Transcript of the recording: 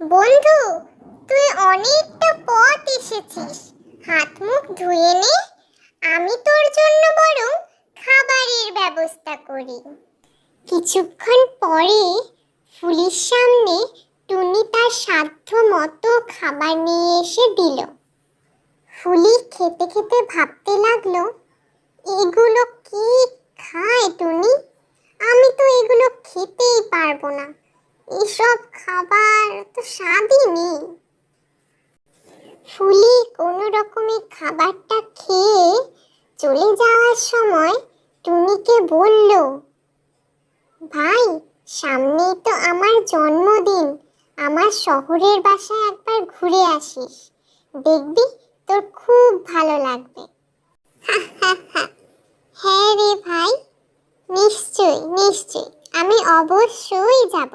বন্ধু, তুই অনেকটা পথ এসেছিস, হাত মুখ ধুয়ে নে। আমি তোর জন্য বরং খাবারের ব্যবস্থা করি। কিছুক্ষণ পরে ফুলির সামনে টুনি তার সাধ্য মতো খাবার নিয়ে এসে দিল। ফুলি খেতে খেতে ভাবতে লাগলো, এগুলো কি খায় টুনি? আমি তো এগুলো খেতেই পারবো না। এসব খাবার তো স্বাদই নেই। ফুলি কোনো রকমে খাবারটা খেয়ে চলে যাওয়ার সময় টুনিকে বলল, ভাই, সামনেই তো আমার জন্মদিন। আমার শহরের বাসায় একবার ঘুরে আসিস, দেখবি তোর খুব ভালো লাগবে। হ্যাঁ রে ভাই, নিশ্চয়ই নিশ্চয়ই, আমি অবশ্যই যাব।